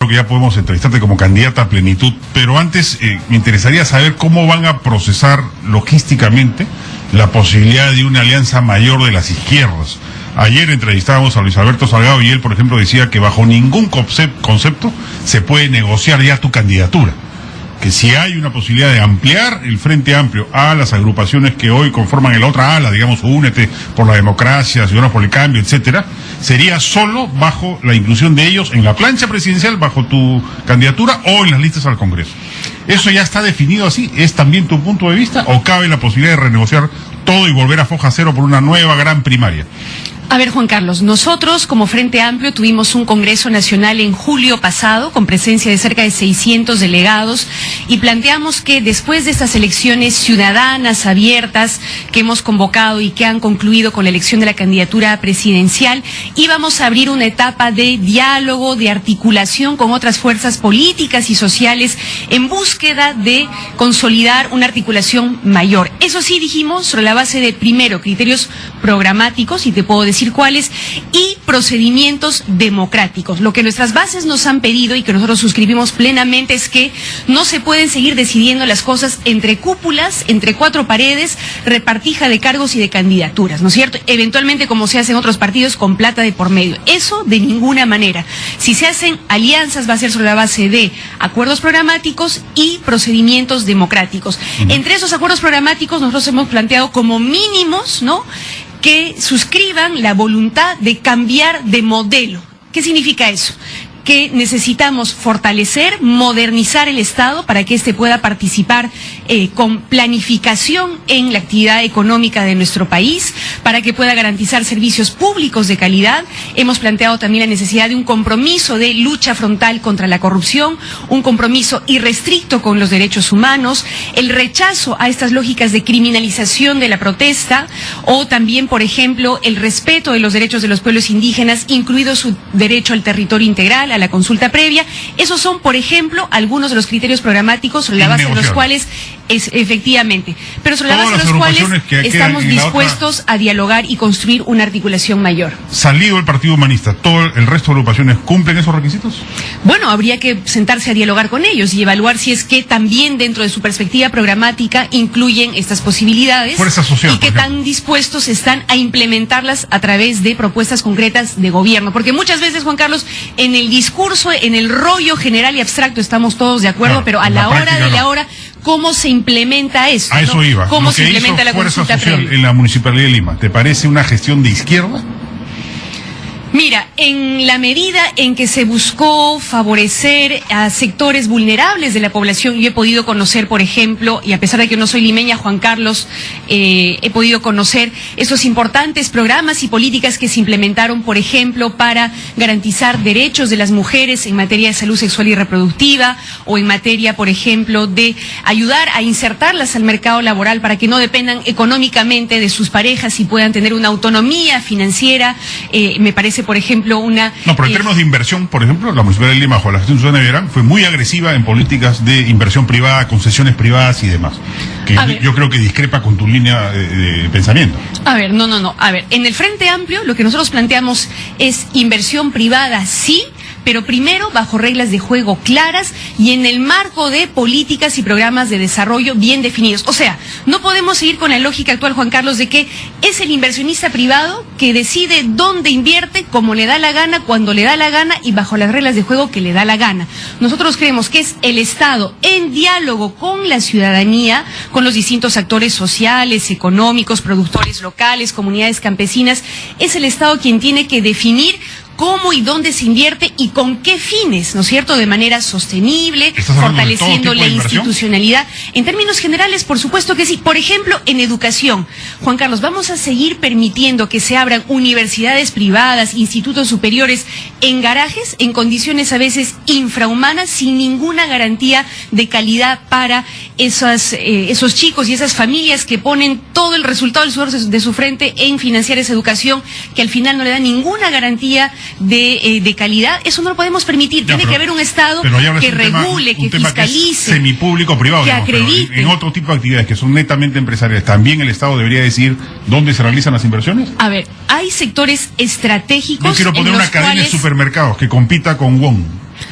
que ya podemos entrevistarte como candidata a Plenitud, pero antes me interesaría saber cómo van a procesar logísticamente la posibilidad de una alianza mayor de las izquierdas. Ayer entrevistábamos a Luis Alberto Salgado y él, por ejemplo, decía que bajo ningún concepto se puede negociar ya tu candidatura. Que si hay una posibilidad de ampliar el Frente Amplio a las agrupaciones que hoy conforman el otra ala, digamos, Únete por la Democracia, Ciudadanos por el Cambio, etcétera, sería solo bajo la inclusión de ellos en la plancha presidencial, bajo tu candidatura o en las listas al Congreso. ¿Eso ya está definido así? ¿Es también tu punto de vista? ¿O cabe la posibilidad de renegociar todo y volver a foja cero por una nueva gran primaria? A ver, Juan Carlos, nosotros como Frente Amplio tuvimos un Congreso Nacional en julio pasado con presencia de cerca de 600 delegados y planteamos que después de estas elecciones ciudadanas, abiertas, que hemos convocado y que han concluido con la elección de la candidatura presidencial, íbamos a abrir una etapa de diálogo, de articulación con otras fuerzas políticas y sociales en búsqueda de consolidar una articulación mayor. Eso sí dijimos sobre la base de, primero, criterios programáticos, y te puedo decir cuáles, y procedimientos democráticos. Lo que nuestras bases nos han pedido y que nosotros suscribimos plenamente es que no se pueden seguir decidiendo las cosas entre cúpulas, entre cuatro paredes, repartija de cargos y de candidaturas, ¿no es cierto? Eventualmente, como se hace en otros partidos, con plata de por medio. Eso de ninguna manera. Si se hacen alianzas, va a ser sobre la base de acuerdos programáticos y procedimientos democráticos. Entre esos acuerdos programáticos nosotros hemos planteado como mínimos, ¿no?, que suscriban la voluntad de cambiar de modelo. ¿Qué significa eso? Que necesitamos fortalecer, modernizar el Estado para que éste pueda participar con planificación en la actividad económica de nuestro país, para que pueda garantizar servicios públicos de calidad. Hemos planteado también la necesidad de un compromiso de lucha frontal contra la corrupción, un compromiso irrestricto con los derechos humanos, el rechazo a estas lógicas de criminalización de la protesta, o también, por ejemplo, el respeto de los derechos de los pueblos indígenas, incluido su derecho al territorio integral, a la consulta previa. Esos son, por ejemplo, algunos de los criterios programáticos sobre la base de los cuales efectivamente, pero sobre la base de los cuales estamos dispuestos a dialogar y construir una articulación mayor. Salido el Partido Humanista, ¿todo el resto de agrupaciones cumplen esos requisitos? Bueno, habría que sentarse a dialogar con ellos y evaluar si es que también dentro de su perspectiva programática incluyen estas posibilidades Fuerza social, y qué tan dispuestos están a implementarlas a través de propuestas concretas de gobierno. Porque muchas veces, Juan Carlos, en el discurso, en el rollo general y abstracto estamos todos de acuerdo, claro, pero a la hora de la hora, ¿cómo se implementa eso? A eso, ¿no?, iba. ¿Cómo se implementa la consulta previa en la Municipalidad de Lima? ¿Te parece una gestión de izquierda? Mira, en la medida en que se buscó favorecer a sectores vulnerables de la población, yo he podido conocer, por ejemplo, y a pesar de que no soy limeña, Juan Carlos, he podido conocer esos importantes programas y políticas que se implementaron, por ejemplo, para garantizar derechos de las mujeres en materia de salud sexual y reproductiva, o en materia, por ejemplo, de ayudar a insertarlas al mercado laboral para que no dependan económicamente de sus parejas y puedan tener una autonomía financiera. Me parece, por ejemplo, una... No, pero en términos de inversión, por ejemplo, la Municipalidad de Lima, bajo la gestión de Verán, fue muy agresiva en políticas de inversión privada, concesiones privadas y demás. Que yo creo que discrepa con tu línea de pensamiento. A ver, no. A ver, en el Frente Amplio lo que nosotros planteamos es inversión privada, sí, pero primero bajo reglas de juego claras y en el marco de políticas y programas de desarrollo bien definidos. O sea, no podemos seguir con la lógica actual, Juan Carlos, de que es el inversionista privado que decide dónde invierte, cómo le da la gana, cuando le da la gana y bajo las reglas de juego que le da la gana. Nosotros creemos que es el Estado, en diálogo con la ciudadanía, con los distintos actores sociales, económicos, productores locales, comunidades campesinas, es el Estado quien tiene que definir cómo y dónde se invierte y con qué fines, ¿no es cierto?, de manera sostenible, fortaleciendo la institucionalidad. En términos generales, por supuesto que sí. Por ejemplo, en educación. Juan Carlos, vamos a seguir permitiendo que se abran universidades privadas, institutos superiores en garajes, en condiciones a veces infrahumanas, sin ninguna garantía de calidad para esos chicos y esas familias que ponen todo el resultado del sudor de su frente en financiar esa educación, que al final no le da ninguna garantía de calidad. Eso no lo podemos permitir. Tiene que haber un Estado que regule, que fiscalice, semipúblico privado, que acredite. En otro tipo de actividades que son netamente empresariales, ¿también el Estado debería decir dónde se realizan las inversiones? A ver, hay sectores estratégicos. No quiero poner una cadena de supermercados que compita con WOM.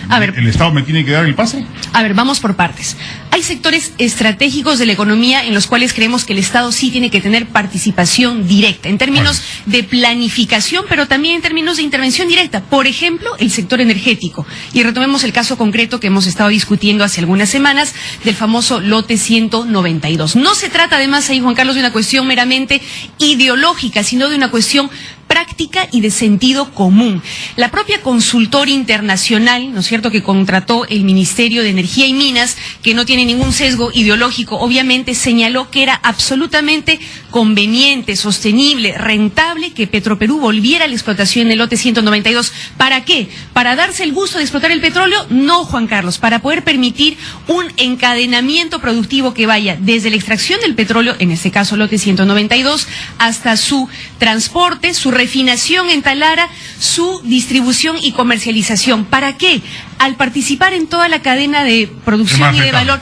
A ver, ¿el Estado me tiene que dar el pase? A ver, vamos por partes. Hay sectores estratégicos de la economía en los cuales creemos que el Estado sí tiene que tener participación directa, en términos de planificación, pero también en términos de intervención directa. Por ejemplo, el sector energético. Y retomemos el caso concreto que hemos estado discutiendo hace algunas semanas del famoso lote 192. No se trata además ahí, Juan Carlos, de una cuestión meramente ideológica, sino de una cuestión práctica y de sentido común. La propia consultora internacional, ¿no es cierto?, que contrató el Ministerio de Energía y Minas, que no tiene ningún sesgo ideológico, obviamente señaló que era absolutamente conveniente, sostenible, rentable que Petroperú volviera a la explotación del lote 192. ¿Para qué? ¿Para darse el gusto de explotar el petróleo? No, Juan Carlos, para poder permitir un encadenamiento productivo que vaya desde la extracción del petróleo, en este caso lote 192, hasta su transporte, su refinación en Talara, su distribución y comercialización. ¿Para qué? Al participar en toda la cadena de producción y de valor,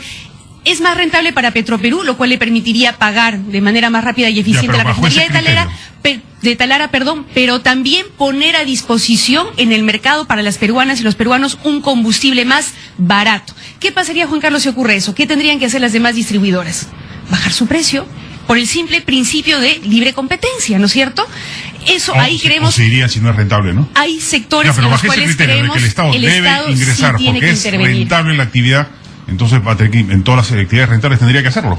es más rentable para Petroperú, lo cual le permitiría pagar de manera más rápida y eficiente la refinería de Talara, pero también poner a disposición en el mercado para las peruanas y los peruanos un combustible más barato. ¿Qué pasaría, Juan Carlos, si ocurre eso? ¿Qué tendrían que hacer las demás distribuidoras? Bajar su precio, por el simple principio de libre competencia, ¿no es cierto? Eso ahí creemos. O se iría si no es rentable, ¿no? Hay sectores en los cuales creemos que el Estado debe ingresar sí porque es rentable la actividad, entonces en todas las actividades rentables tendría que hacerlo.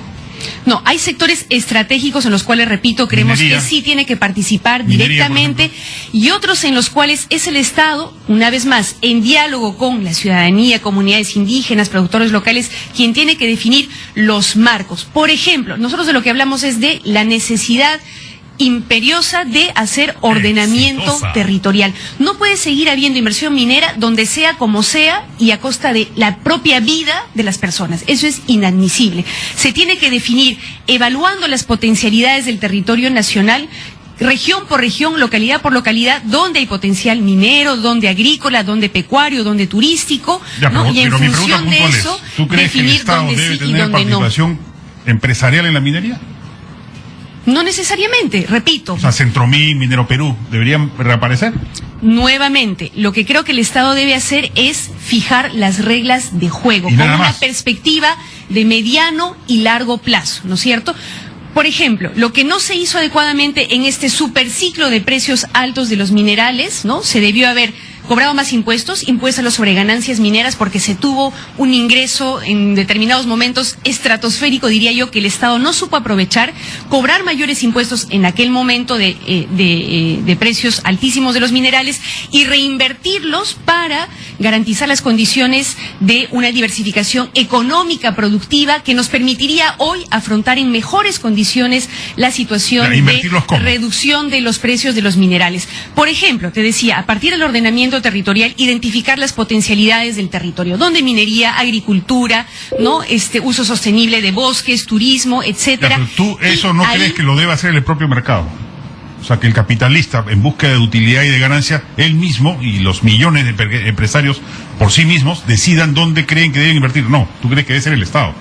No, hay sectores estratégicos en los cuales, repito, creemos que sí tiene que participar directamente, y otros en los cuales es el Estado, una vez más, en diálogo con la ciudadanía, comunidades indígenas, productores locales, quien tiene que definir los marcos. Por ejemplo, nosotros de lo que hablamos es de la necesidad imperiosa de hacer ordenamiento territorial. No puede seguir habiendo inversión minera donde sea como sea y a costa de la propia vida de las personas. Eso es inadmisible. Se tiene que definir, evaluando las potencialidades del territorio nacional, región por región, localidad por localidad, donde hay potencial minero, donde agrícola, donde pecuario, donde turístico, ¿no? Y en función de eso, ¿tú crees que el Estado debe tener participación empresarial en la minería? No necesariamente, repito. O sea, Centromín, Minero Perú, ¿deberían reaparecer? Nuevamente, lo que creo que el Estado debe hacer es fijar las reglas de juego, con una perspectiva de mediano y largo plazo, ¿no es cierto? Por ejemplo, lo que no se hizo adecuadamente en este superciclo de precios altos de los minerales, ¿no? Se debió haber cobrado más impuestos a los sobreganancias mineras, porque se tuvo un ingreso en determinados momentos estratosférico, diría yo, que el Estado no supo aprovechar, cobrar mayores impuestos en aquel momento de precios altísimos de los minerales y reinvertirlos para garantizar las condiciones de una diversificación económica productiva que nos permitiría hoy afrontar en mejores condiciones la situación de reducción de los precios de los minerales. Por ejemplo, te decía, a partir del ordenamiento territorial, identificar las potencialidades del territorio, donde minería, agricultura, ¿no? Uso sostenible de bosques, turismo, etcétera. Pero tú eso no crees que lo debe hacer el propio mercado. O sea, que el capitalista, en búsqueda de utilidad y de ganancia, él mismo y los millones de empresarios por sí mismos decidan dónde creen que deben invertir. No, tú crees que debe ser el Estado.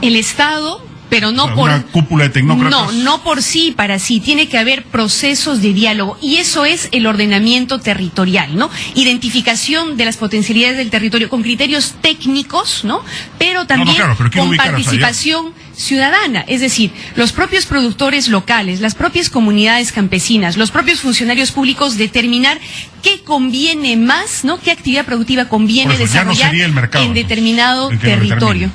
El Estado, pero no, o sea, por una cúpula de tecnócratas. No por sí, para sí. Tiene que haber procesos de diálogo, y eso es el ordenamiento territorial, ¿no? Identificación de las potencialidades del territorio con criterios técnicos, ¿no? Pero también con participación ciudadana, es decir, los propios productores locales, las propias comunidades campesinas, los propios funcionarios públicos determinar qué conviene más, ¿no? Qué actividad productiva conviene desarrollar en determinado territorio.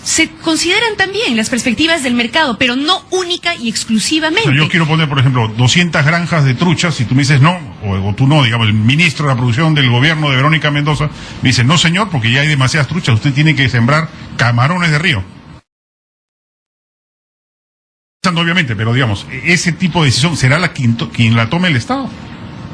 Se consideran también las perspectivas del mercado, pero no única y exclusivamente. O sea, yo quiero poner, por ejemplo, 200 granjas de truchas, y tú me dices no, o tú no, digamos, el ministro de la producción del gobierno de Verónica Mendoza me dice, no señor, porque ya hay demasiadas truchas, usted tiene que sembrar camarones de río. Obviamente, pero digamos, ese tipo de decisión será quien la tome el Estado.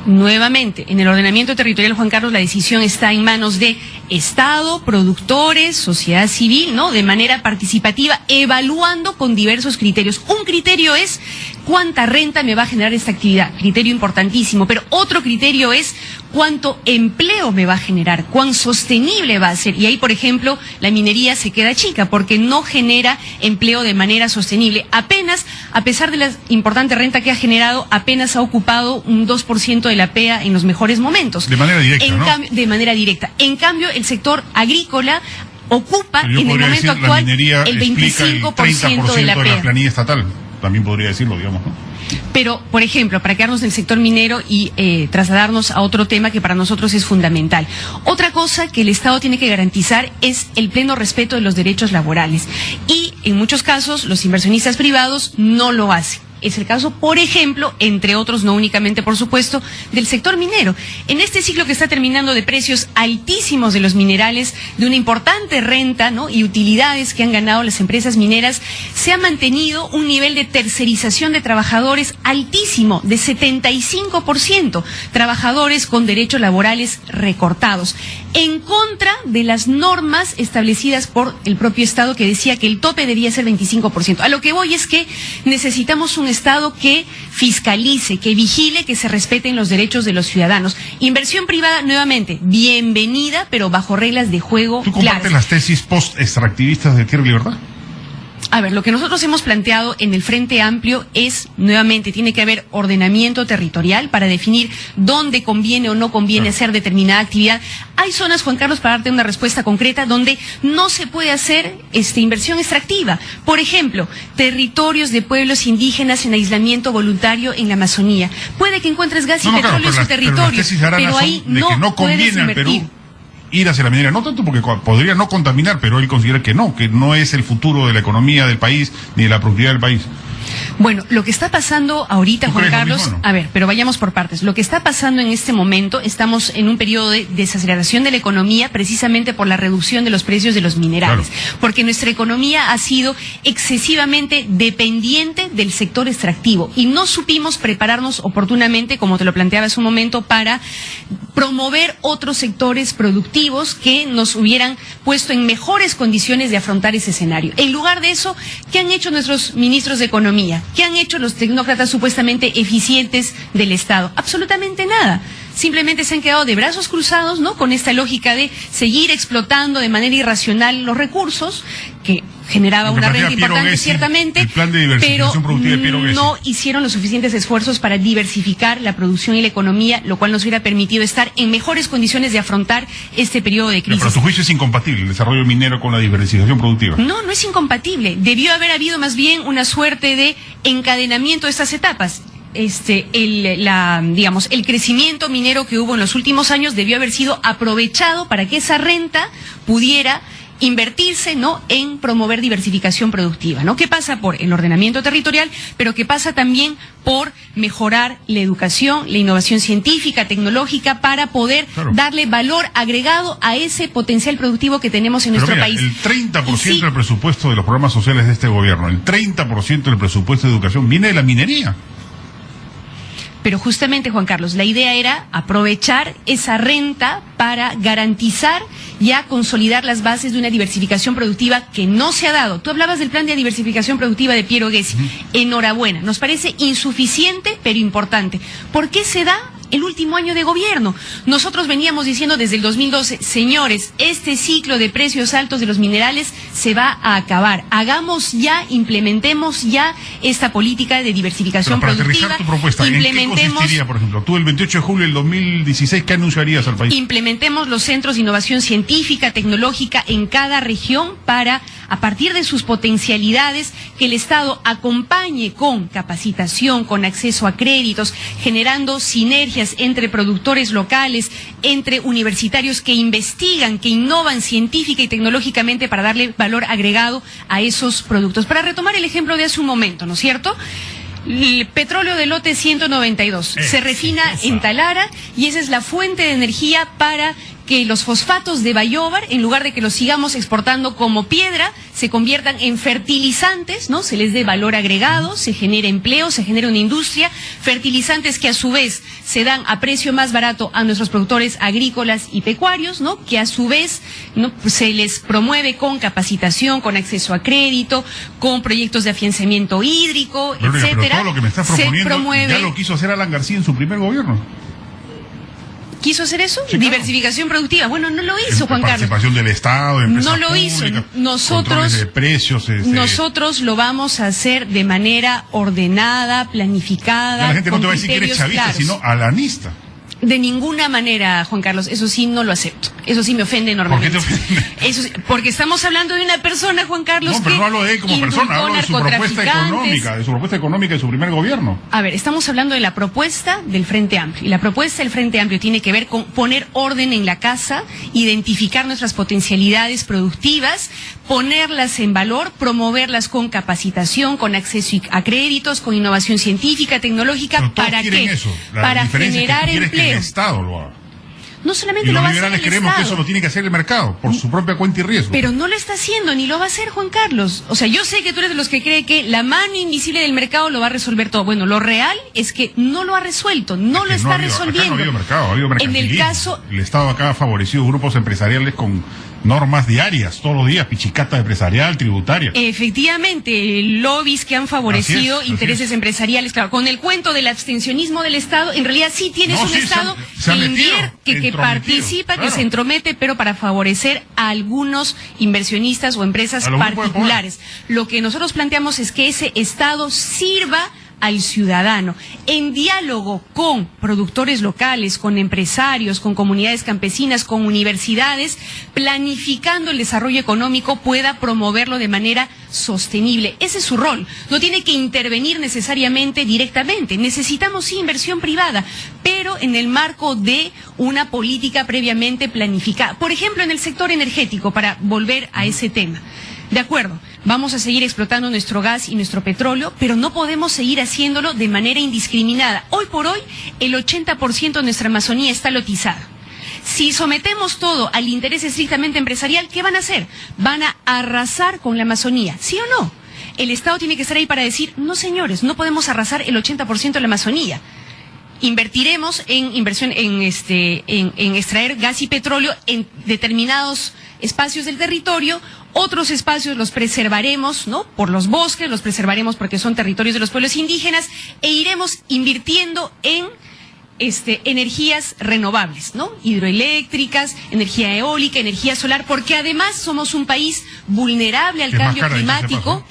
Nuevamente, en el ordenamiento territorial, Juan Carlos, la decisión está en manos de Estado, productores, sociedad civil, ¿no? De manera participativa, evaluando con diversos criterios. Un criterio es cuánta renta me va a generar esta actividad, criterio importantísimo, pero otro criterio es cuánto empleo me va a generar, cuán sostenible va a ser. Y ahí, por ejemplo, la minería se queda chica porque no genera empleo de manera sostenible. Apenas, a pesar de la importante renta que ha generado, apenas ha ocupado un 2% de la PEA en los mejores momentos. De manera directa, ¿no? De manera directa. En cambio, el sector agrícola ocupa Pero yo en el podría momento decir, la actual minería el explica el 25% de la de PEA. la planilla estatal. También podría decirlo, digamos, ¿no? Pero, por ejemplo, para quedarnos en el sector minero y trasladarnos a otro tema que para nosotros es fundamental. Otra cosa que el Estado tiene que garantizar es el pleno respeto de los derechos laborales. Y en muchos casos los inversionistas privados no lo hacen. Es el caso, por ejemplo, entre otros, no únicamente, por supuesto, del sector minero. En este ciclo que está terminando de precios altísimos de los minerales, de una importante renta, ¿no?, y utilidades que han ganado las empresas mineras, se ha mantenido un nivel de tercerización de trabajadores altísimo, de 75%, trabajadores con derechos laborales recortados, en contra de las normas establecidas por el propio Estado, que decía que el tope debía ser 25%. A lo que voy es que necesitamos un Estado que fiscalice, que vigile, que se respeten los derechos de los ciudadanos. Inversión privada, nuevamente, bienvenida, pero bajo reglas de juego ¿Tú compartes claras. las tesis post-extractivistas de Tierra y Libertad? A ver, lo que nosotros hemos planteado en el Frente Amplio es, nuevamente, tiene que haber ordenamiento territorial para definir dónde conviene o no conviene hacer determinada actividad. Hay zonas, Juan Carlos, para darte una respuesta concreta, donde no se puede hacer inversión extractiva. Por ejemplo, territorios de pueblos indígenas en aislamiento voluntario en la Amazonía. Puede que encuentres gas y petróleo en su territorio, pero ahí no puedes invertir. Ir hacia la minería, no tanto porque podría no contaminar, pero él considera que no es el futuro de la economía del país ni de la productividad del país. Bueno, lo que está pasando ahorita, Juan Carlos, mismo, ¿no? A ver, pero vayamos por partes. Lo que está pasando en este momento, estamos en un periodo de desaceleración de la economía precisamente por la reducción de los precios de los minerales, porque nuestra economía ha sido excesivamente dependiente del sector extractivo y no supimos prepararnos oportunamente, como te lo planteaba hace un momento, para promover otros sectores productivos que nos hubieran puesto en mejores condiciones de afrontar ese escenario. En lugar de eso, ¿qué han hecho nuestros ministros de Economía? ¿Qué han hecho los tecnócratas supuestamente eficientes del Estado? Absolutamente nada. Simplemente se han quedado de brazos cruzados, ¿no?, con esta lógica de seguir explotando de manera irracional los recursos, que generaba una renta importante, ciertamente, el plan de diversificación productiva de Piero Gessi. No hicieron los suficientes esfuerzos para diversificar la producción y la economía, lo cual nos hubiera permitido estar en mejores condiciones de afrontar este periodo de crisis. Pero a tu juicio es incompatible el desarrollo minero con la diversificación productiva. No es incompatible. Debió haber habido más bien una suerte de encadenamiento de estas etapas. El crecimiento minero que hubo en los últimos años debió haber sido aprovechado para que esa renta pudiera invertirse, ¿no?, en promover diversificación productiva, ¿no? ¿Qué pasa? Por el ordenamiento territorial, pero que pasa también por mejorar la educación, la innovación científica, tecnológica, para poder darle valor agregado a ese potencial productivo que tenemos en nuestro país. El 30% del presupuesto de los programas sociales de este gobierno, el 30% del presupuesto de educación viene de la minería. Pero justamente, Juan Carlos, la idea era aprovechar esa renta para garantizar, ya consolidar las bases de una diversificación productiva que no se ha dado. Tú hablabas del plan de diversificación productiva de Piero Gessi. Enhorabuena. Nos parece insuficiente, pero importante. ¿Por qué se da el último año de gobierno? Nosotros veníamos diciendo desde el 2012, señores, este ciclo de precios altos de los minerales se va a acabar. Hagamos ya, implementemos ya esta política de diversificación productiva. Para aterrizar tu propuesta, ¿en qué consistiría, por ejemplo? Tú el 28 de julio del 2016, ¿qué anunciarías al país? Implementemos los centros de innovación científica, tecnológica en cada región para, a partir de sus potencialidades, que el Estado acompañe con capacitación, con acceso a créditos, generando sinergias entre productores locales, entre universitarios que investigan, que innovan científica y tecnológicamente para darle valor agregado a esos productos. Para retomar el ejemplo de hace un momento, ¿no es cierto? El petróleo del lote 192 se refina en Talara y esa es la fuente de energía para que los fosfatos de Bayóvar, en lugar de que los sigamos exportando como piedra, se conviertan en fertilizantes, ¿no? Se les dé valor agregado, se genera empleo, se genera una industria, fertilizantes que a su vez se dan a precio más barato a nuestros productores agrícolas y pecuarios, ¿no? Que a su vez, ¿no?, se les promueve con capacitación, con acceso a crédito, con proyectos de afianzamiento hídrico, etcétera. Pero todo lo que me estás proponiendo ya lo quiso hacer Alan García en su primer gobierno. ¿Quiso hacer eso? Sí, claro. Diversificación productiva. Bueno, no lo hizo, Juan Carlos. Participación del Estado, de empresas no lo hizo. públicas, Nosotros, de precios, nosotros lo vamos a hacer de manera ordenada, planificada. La gente no con te va a decir que eres chavista, claros. sino alanista. De ninguna manera, Juan Carlos, eso sí no lo acepto. Eso sí me ofende enormemente. ¿Por qué te ofende? Eso sí, porque estamos hablando de una persona, Juan Carlos, no, pero no hablo de él como persona, hablo de su propuesta económica, de su primer gobierno. A ver, estamos hablando de la propuesta del Frente Amplio. Y la propuesta del Frente Amplio tiene que ver con poner orden en la casa, identificar nuestras potencialidades productivas, ponerlas en valor, promoverlas con capacitación, con acceso a créditos, con innovación científica, tecnológica. ¿Para qué? Eso. Para generar empleo. El Estado lo haga. No solamente y lo los va a hacer liberales el creemos Estado, que eso lo tiene que hacer el mercado, por su propia cuenta y riesgo. pero no lo está haciendo, ni lo va a hacer, Juan Carlos. O sea, yo sé que tú eres de los que cree que la mano invisible del mercado lo va a resolver todo. Bueno, lo real es que no lo ha resuelto, no lo está resolviendo. Acá no ha habido mercado, ha habido mercantilismo. En el caso... El Estado acá ha favorecido grupos empresariales con normas diarias, todos los días, pichicata empresarial, tributaria. Efectivamente, lobbies que han favorecido intereses empresariales. Claro, con el cuento del abstencionismo del Estado, en realidad sí tienes un Estado que participa, claro, que se entromete, pero para favorecer a algunos inversionistas o empresas particulares. Lo que nosotros planteamos es que ese Estado sirva al ciudadano, en diálogo con productores locales, con empresarios, con comunidades campesinas, con universidades, planificando el desarrollo económico, pueda promoverlo de manera sostenible. Ese es su rol. No tiene que intervenir necesariamente directamente. Necesitamos sí inversión privada, pero en el marco de una política previamente planificada. Por ejemplo, en el sector energético, para volver a ese tema. De acuerdo, vamos a seguir explotando nuestro gas y nuestro petróleo, pero no podemos seguir haciéndolo de manera indiscriminada. Hoy por hoy, el 80% de nuestra Amazonía está lotizada. Si sometemos todo al interés estrictamente empresarial, ¿qué van a hacer? Van a arrasar con la Amazonía, ¿sí o no? El Estado tiene que estar ahí para decir, no señores, no podemos arrasar el 80% de la Amazonía. Invertiremos en inversión en extraer gas y petróleo en determinados espacios del territorio. Otros espacios los preservaremos, ¿no?, por los bosques, los preservaremos porque son territorios de los pueblos indígenas, e iremos invirtiendo en energías renovables, ¿no? Hidroeléctricas, energía eólica, energía solar, porque además somos un país vulnerable al cambio climático.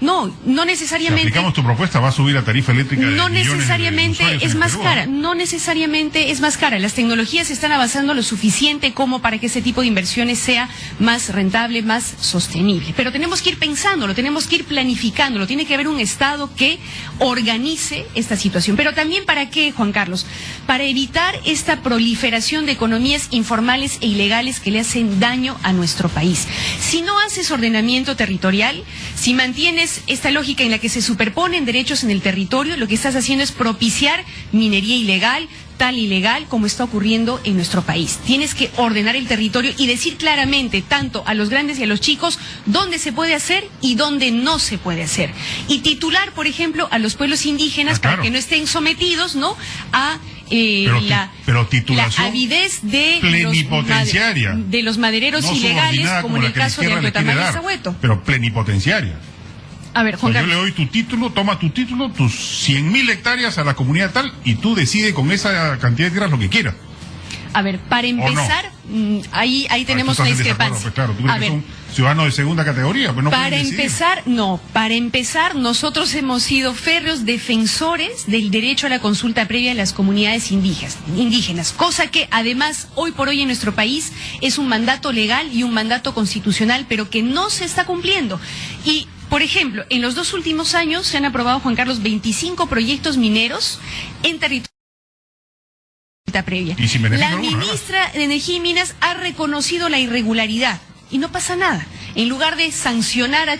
No necesariamente. Si aplicamos tu propuesta, va a subir la tarifa eléctrica. No necesariamente es más cara, no necesariamente es más cara. Las tecnologías están avanzando lo suficiente como para que ese tipo de inversiones sea más rentable, más sostenible. Pero tenemos que ir pensándolo, tenemos que ir planificándolo, tiene que haber un Estado que organice esta situación. Pero también, ¿para qué, Juan Carlos? Para evitar esta proliferación de economías informales e ilegales que le hacen daño a nuestro país. Si no haces ordenamiento territorial, si mantienes esta lógica en la que se superponen derechos en el territorio, lo que estás haciendo es propiciar minería ilegal, tal ilegal como está ocurriendo en nuestro país. Tienes que ordenar el territorio y decir claramente, tanto a los grandes y a los chicos, dónde se puede hacer y dónde no se puede hacer. Y titular, por ejemplo, a los pueblos indígenas para que no estén sometidos, ¿no?, a la avidez de los madereros ilegales, como en el caso de Aguetamal y Sahueto. Pero plenipotenciaria. A ver, Juan Carlos. Yo le doy tu título, toma tu título, tus 100.000 hectáreas a la comunidad tal, y tú decides con esa cantidad de tierras lo que quieras. A ver, para empezar, ahí tenemos una discrepancia. Pues claro, tú crees que son ciudadanos de segunda categoría, pues no para empezar, nosotros hemos sido férreos defensores del derecho a la consulta previa de las comunidades indígenas, cosa que además hoy por hoy en nuestro país es un mandato legal y un mandato constitucional, pero que no se está cumpliendo. Y por ejemplo, en los 2 últimos años se han aprobado, Juan Carlos, 25 proyectos mineros en territorio previa. ¿Y si la ministra de Energía y Minas ha reconocido la irregularidad y no pasa nada. En lugar de sancionar a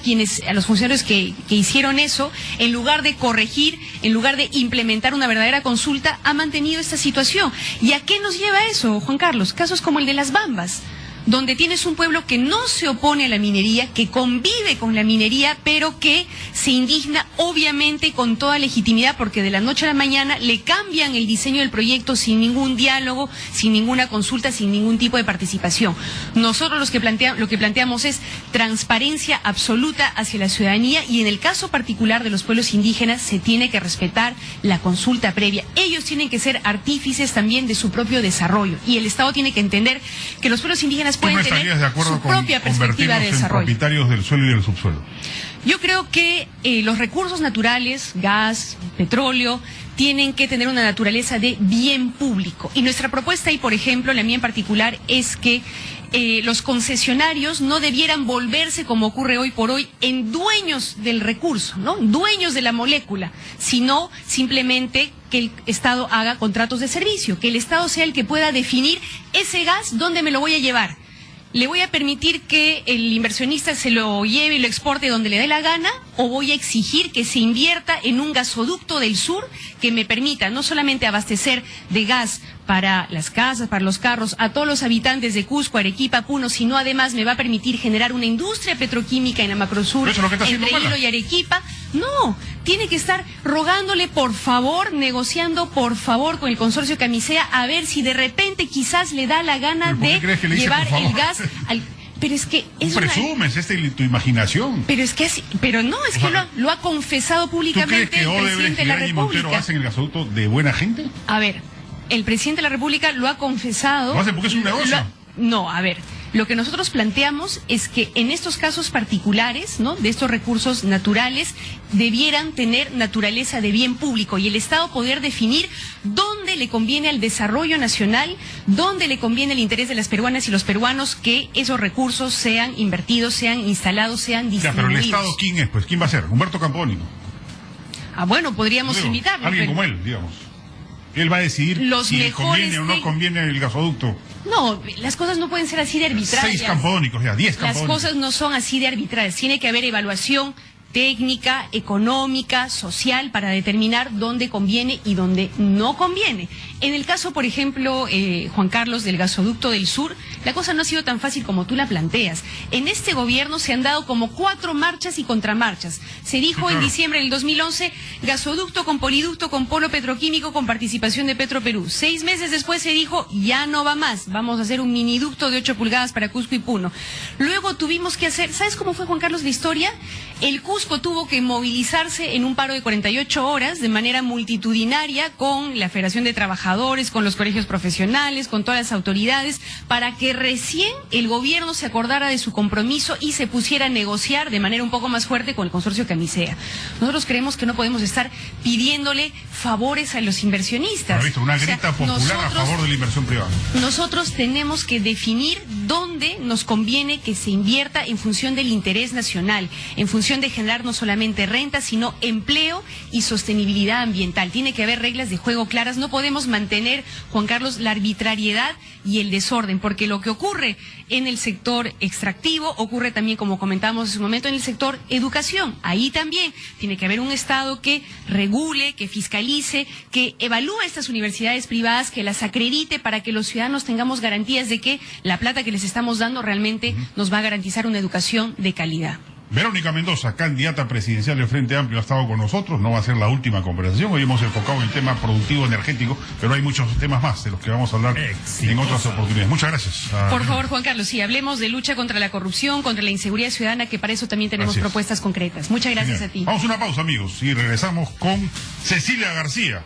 los funcionarios que hicieron eso, en lugar de corregir, en lugar de implementar una verdadera consulta, ha mantenido esta situación. ¿Y a qué nos lleva eso, Juan Carlos? Casos como el de Las Bambas, donde tienes un pueblo que no se opone a la minería, que convive con la minería, pero que se indigna obviamente con toda legitimidad, porque de la noche a la mañana le cambian el diseño del proyecto sin ningún diálogo, sin ninguna consulta, sin ningún tipo de participación. Nosotros lo que planteamos es transparencia absoluta hacia la ciudadanía, y en el caso particular de los pueblos indígenas se tiene que respetar la consulta previa. Ellos tienen que ser artífices también de su propio desarrollo, y el Estado tiene que entender que los pueblos indígenas pueden tener su propia perspectiva de desarrollo. Propietarios del suelo y del subsuelo? Yo creo que los recursos naturales, gas, petróleo, tienen que tener una naturaleza de bien público. Y nuestra propuesta, y por ejemplo, la mía en particular, es que los concesionarios no debieran volverse, como ocurre hoy por hoy, en dueños del recurso, ¿no? Dueños de la molécula, sino simplemente que el Estado haga contratos de servicio, que el Estado sea el que pueda definir ese gas, dónde me lo voy a llevar. ¿Le voy a permitir que el inversionista se lo lleve y lo exporte donde le dé la gana? ¿O voy a exigir que se invierta en un gasoducto del sur que me permita no solamente abastecer de gas para las casas, para los carros, a todos los habitantes de Cusco, Arequipa, Puno, sino además me va a permitir generar una industria petroquímica en la macrosur, entre Hilo y Arequipa? No, tiene que estar rogándole por favor, negociando por favor con el consorcio Camisea, a ver si de repente quizás le da la gana de llevar el gas al... Pero es que es presumes, tu imaginación. Pero es que así, pero no, es que lo ha confesado públicamente el presidente de la República. ¿Y Montero hacen el gasoducto de buena gente? A ver, el presidente de la República lo ha confesado. Lo hacen porque es un negocio. No, a ver. Lo que nosotros planteamos es que en estos casos particulares, ¿no?, de estos recursos naturales, debieran tener naturaleza de bien público y el Estado poder definir dónde le conviene al desarrollo nacional, dónde le conviene el interés de las peruanas y los peruanos que esos recursos sean invertidos, sean instalados, sean distribuidos. Ya, pero el Estado, ¿quién es? Pues, ¿quién va a ser? Humberto Campónico. Ah, bueno, podríamos invitarlo. Alguien como él, digamos. Él va a decidir si le conviene o no conviene el gasoducto. No, las cosas no pueden ser así de arbitrarias. 6 campónicos, ya, 10 campónicos. Las cosas no son así de arbitrarias. Tiene que haber evaluación técnica, económica, social, para determinar dónde conviene y dónde no conviene. En el caso, por ejemplo, Juan Carlos, del gasoducto del sur, la cosa no ha sido tan fácil como tú la planteas. En este gobierno se han dado como 4 marchas y contramarchas. Se dijo en diciembre del 2011, gasoducto con poliducto, con polo petroquímico, con participación de Petroperú. 6 meses después se dijo, ya no va más, vamos a hacer un miniducto de 8 pulgadas para Cusco y Puno. Luego tuvimos que hacer, ¿sabes cómo fue, Juan Carlos, la historia? El Cusco tuvo que movilizarse en un paro de 48 horas de manera multitudinaria con la Federación de Trabajadores, con los colegios profesionales, con todas las autoridades, para que recién el gobierno se acordara de su compromiso y se pusiera a negociar de manera un poco más fuerte con el consorcio Camisea. Nosotros creemos que no podemos estar pidiéndole favores a los inversionistas. Visto, una grita popular a favor de la inversión privada. Nosotros tenemos que definir dónde nos conviene que se invierta en función del interés nacional, en función de generar no solamente renta, sino empleo y sostenibilidad ambiental. Tiene que haber reglas de juego claras. No podemos mantener, Juan Carlos, la arbitrariedad y el desorden, porque lo que ocurre en el sector extractivo ocurre también, como comentábamos en su momento, en el sector educación. Ahí también tiene que haber un Estado que regule, que fiscalice, que evalúe estas universidades privadas, que las acredite para que los ciudadanos tengamos garantías de que la plata que les estamos dando realmente nos va a garantizar una educación de calidad. Verónica Mendoza, candidata presidencial del Frente Amplio, ha estado con nosotros. No va a ser la última conversación. Hoy hemos enfocado en el tema productivo energético, pero hay muchos temas más de los que vamos a hablar en otras oportunidades. Muchas gracias. Por favor, Juan Carlos, sí, hablemos de lucha contra la corrupción, contra la inseguridad ciudadana, que para eso también tenemos propuestas concretas. Muchas gracias a ti. Vamos a una pausa, amigos, y regresamos con Cecilia García.